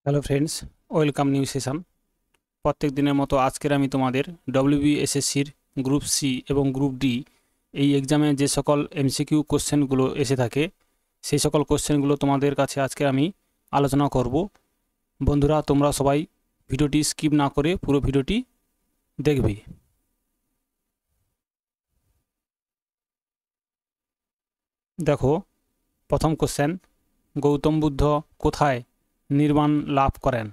Hello friends, welcome new session. প্রত্যেক দিনের মতো আজকের আমি তোমাদের ডব্লিউবিএসএসসির গ্রুপ সি এবং গ্রুপ ডি এই এক্সামে যে সকল এমসিকিউ কোশ্চেনগুলো এসে থাকে সেই সকল কোশ্চেনগুলো তোমাদের কাছে আজকে আমি আলোচনা করব। বন্ধুরা, তোমরা সবাই ভিডিওটি স্কিপ না করে পুরো ভিডিওটি দেখবে। দেখো, প্রথম কোশ্চেন, গৌতম বুদ্ধ কোথায় নির্বাণ লাভ করেন?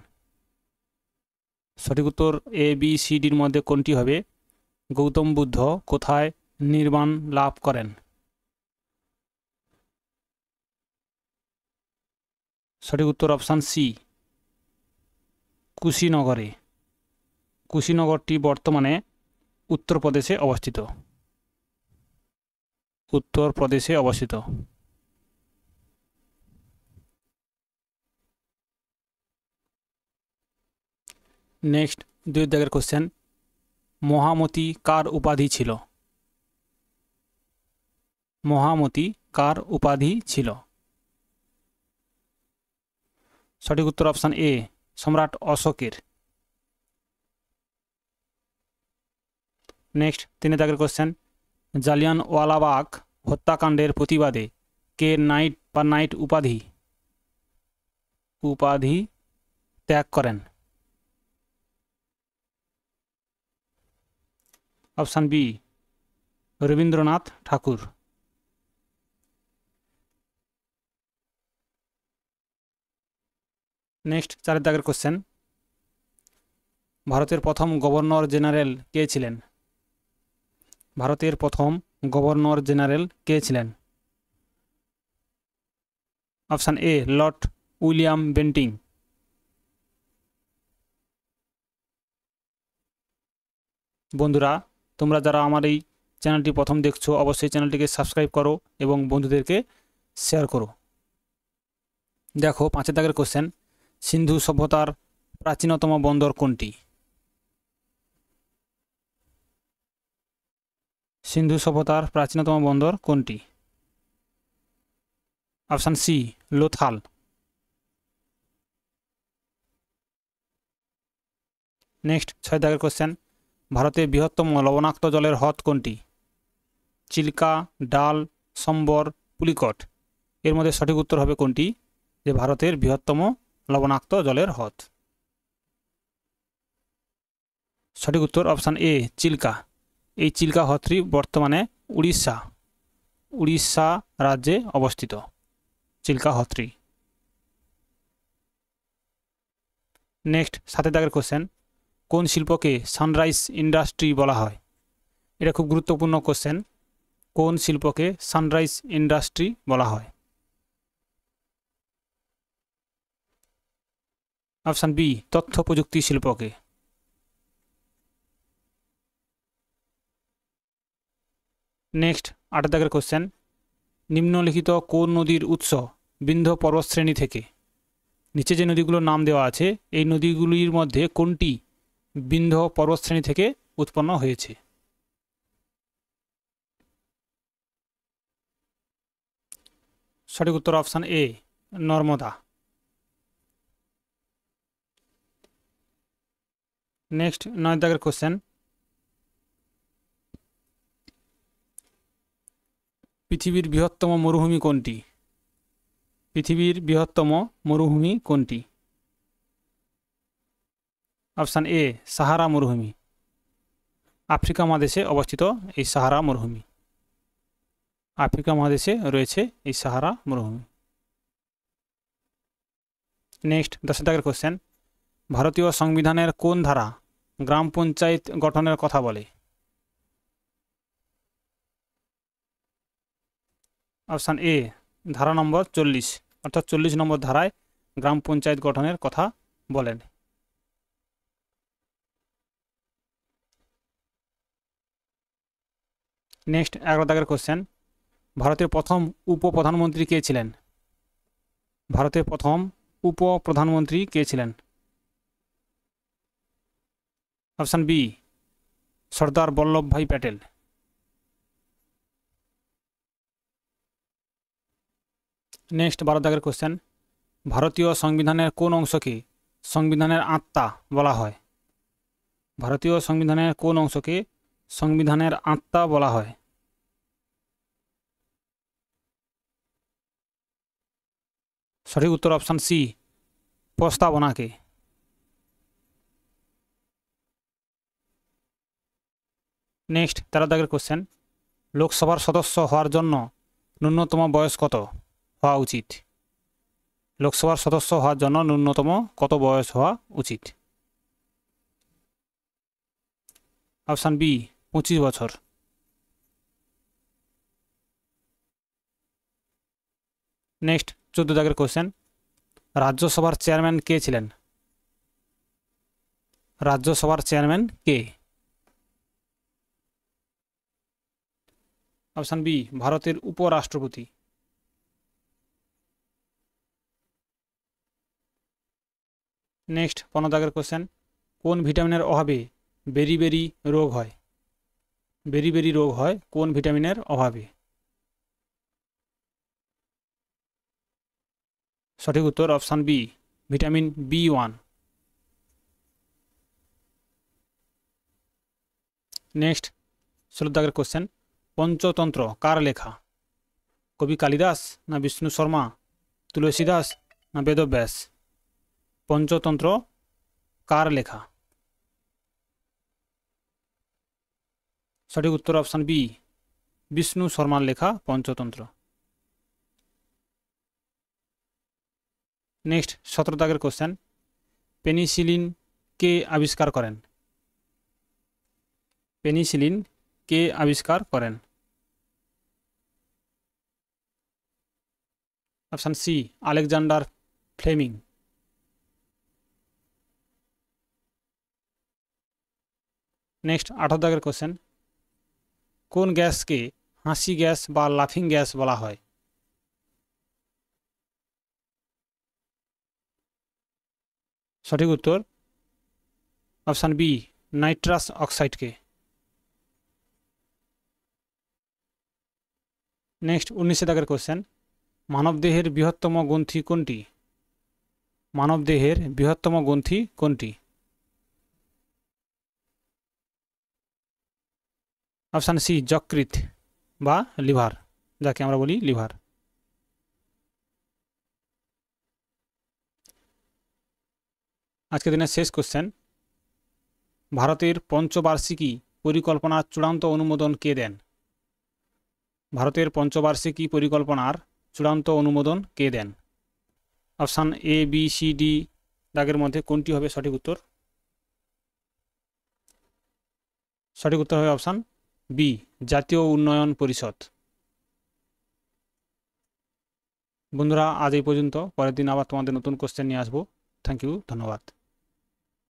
সঠিক উত্তর এ বি সি ডির মধ্যে কোনটি হবে? গৌতম বুদ্ধ কোথায় নির্বাণ লাভ করেন? সঠিক উত্তর অপশান সি, কুশীনগরে। কুশীনগরটি বর্তমানে উত্তরপ্রদেশে অবস্থিত। উত্তরপ্রদেশে অবস্থিত। নেক্সট, 2 দাগের কোশ্চেন, মহামতি কার উপাধি ছিল? মহামতি কার উপাধি ছিল? সঠিক উত্তর অপশান এ, সম্রাট অশোকের। নেক্সট, 3 দাগের কোশ্চেন, জালিয়ানওয়ালাবাগ হত্যাকাণ্ডের প্রতিবাদে কে নাইট বা নাইট উপাধি ত্যাগ করেন? অপশান বি, রবীন্দ্রনাথ ঠাকুর। নেক্সট, 4 দাগের কোশ্চেন, ভারতের প্রথম গভর্নর জেনারেল কে ছিলেন? ভারতের প্রথম গভর্নর জেনারেল কে ছিলেন? Option A, Lord William Bentinck. বন্ধুরা, তোমরা যারা আমার এই চ্যানেলটি প্রথম দেখছো অবশ্যই চ্যানেলটিকে সাবস্ক্রাইব করো এবং বন্ধুদেরকে শেয়ার করো। দেখো, 5 দাগের কোশ্চেন, সিন্ধু সভ্যতার প্রাচীনতম বন্দর কোনটি? সিন্ধু সভ্যতার প্রাচীনতম বন্দর কোনটি? Option C, Lothal. নেক্সট, 6 দাগের কোশ্চেন, ভারতের বৃহত্তম লবণাক্ত জলের হ্রদ কোনটি? চিল্কা, ডাল, সম্বর, পুলিকট। এর মধ্যে সঠিক উত্তর হবে কোনটি? যে ভারতের বৃহত্তম লবণাক্ত জলের হ্রদ। সঠিক উত্তর অপশান এ, চিল্কা। এই চিল্কা হ্রদটি বর্তমানে উড়িষ্যা রাজ্যে অবস্থিত। চিল্কা হ্রদটি। নেক্সট, 7 দাগের কোশ্চেন, কোন শিল্পকে সানরাইজ ইন্ডাস্ট্রি বলা হয়? এটা খুব গুরুত্বপূর্ণ কোশ্চেন। কোন শিল্পকে সানরাইজ ইন্ডাস্ট্রি বলা হয়? অপশান বি, তথ্য প্রযুক্তি শিল্পকে। নেক্সট, 8 দাগের কোশ্চেন, নিম্নলিখিত কোন নদীর উৎস বিন্ধ্য পর্বতশ্রেণী থেকে? নিচে যে নদীগুলোর নাম দেওয়া আছে এই নদীগুলির মধ্যে কোনটি বিন্ধ্য পর্বতশ্রেণী থেকে উৎপন্ন হয়েছে? সঠিক উত্তর অপশান এ, নর্মদা। নেক্সট, 9 দাগের কোশ্চেন, পৃথিবীর বৃহত্তম মরুভূমি কোনটি? পৃথিবীর বৃহত্তম মরুভূমি কোনটি? অপশান এ, সাহারা মরুভূমি। আফ্রিকা মহাদেশে অবস্থিত এই সাহারা মরুভূমি। আফ্রিকা মহাদেশে রয়েছে এই সাহারা মরুভূমি। নেক্সট, 10 দাগের কোশ্চেন, ভারতীয় সংবিধানের কোন ধারা গ্রাম পঞ্চায়েত গঠনের কথা বলে? অপশান এ, ধারা নম্বর 40, অর্থাৎ 40 নম্বর ধারায় গ্রাম পঞ্চায়েত গঠনের কথা বলেন। নেক্সট, 11 দাগের কোশ্চেন, ভারতের প্রথম উপপ্রধানমন্ত্রী কে ছিলেন? ভারতের প্রথম উপপ্রধানমন্ত্রী কে ছিলেন? Option B, Sardar Vallabhbhai Patel. Next, 12 দাগের কোশ্চেন, ভারতীয় সংবিধানের কোন অংশকে সংবিধানের আত্মা বলা হয়? ভারতীয় সংবিধানের কোন অংশকে সংবিধানের আত্মা বলা হয়? সঠিক উত্তর অপশান সি, প্রস্তাবনাকে। নেক্সট 13 দাগের কোশ্চেন, লোকসভার সদস্য হওয়ার জন্য ন্যূনতম বয়স কত হওয়া উচিত? লোকসভার সদস্য হওয়ার জন্য ন্যূনতম কত বয়স হওয়া উচিত? অপশান বি, 25 বছর। নেক্সট 14 দাগের কোশ্চেন, রাজ্যসভার চেয়ারম্যান কে ছিলেন? রাজ্যসভার চেয়ারম্যান কে? অপশান বি, ভারতের উপরাষ্ট্রপতি। নেক্সট 15 দাগের কোশ্চেন, কোন ভিটামিনের অভাবে বেরি রোগ হয়? বেরি রোগ হয় কোন ভিটামিনের অভাবে? সঠিক উত্তর option B, vitamin B1। Next 16 দাগের কোশ্চেন, পঞ্চতন্ত্র কার লেখা? কবি কালিদাস, না বিষ্ণু শর্মা, তুলসীদাস, না বেদব্যাস? পঞ্চতন্ত্র কার লেখা? সঠিক উত্তর অপশান বি, বিষ্ণু শর্মার লেখা পঞ্চতন্ত্র। নেক্সট 17 দাগের কোশ্চেন, পেনিসিলিন কে আবিষ্কার করেন? পেনিসিলিন কে আবিষ্কার করেন? Option C, Alexander Fleming. Next 18 দাগের কোশ্চেন, কোন গ্যাসকে হাসি গ্যাস বা লাফিং গ্যাস বলা হয়? সঠিক উত্তর অপশান বি, নাইট্রাস অক্সাইডকে। নেক্সট 19 দাগের কোশ্চেন, মানবদেহের বৃহত্তম গ্রন্থি কোনটি? মানবদেহের বৃহত্তম গ্রন্থি কোনটি? অপশান সি, যকৃৎ বা লিভার, যাকে আমরা বলি লিভার। আজকের দিনের শেষ কোশ্চেন, ভারতের পঞ্চবার্ষিকী পরিকল্পনার চূড়ান্ত অনুমোদন কে দেন? ভারতের পঞ্চবার্ষিকী পরিকল্পনার চূড়ান্ত অনুমোদন কে দেন? Option A, B, C, D দাগের মধ্যে কোনটি হবে সঠিক উত্তর? সঠিক উত্তর হবে অপশান বি, জাতীয় উন্নয়ন পরিষদ। বন্ধুরা আজ এই পর্যন্ত, পরের দিন আবার তোমাদের নতুন কোশ্চেন নিয়ে আসবো। থ্যাংক ইউ, ধন্যবাদ।